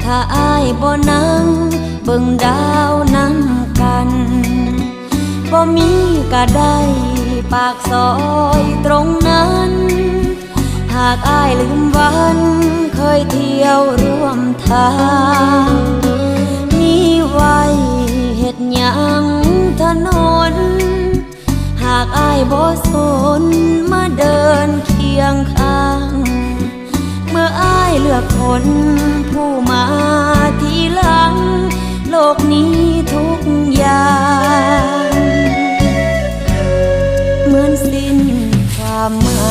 ถ้าอ้ายบ่นั่งเบิ่งดาวนำกันบ่มีก็ได้ปากซอยตรงนั้นหากอ้ายลืมวันเคยเที่ยวร่วมทางมีไว้เฮ็ดหยังถนนหากอ้ายบ่สนมาเดินเคียงข้างเมื่ออ้ายเลือกคนผู้มาทีหลังโลกนี้ทุกอย่างเหมือนสิ้นความหมาย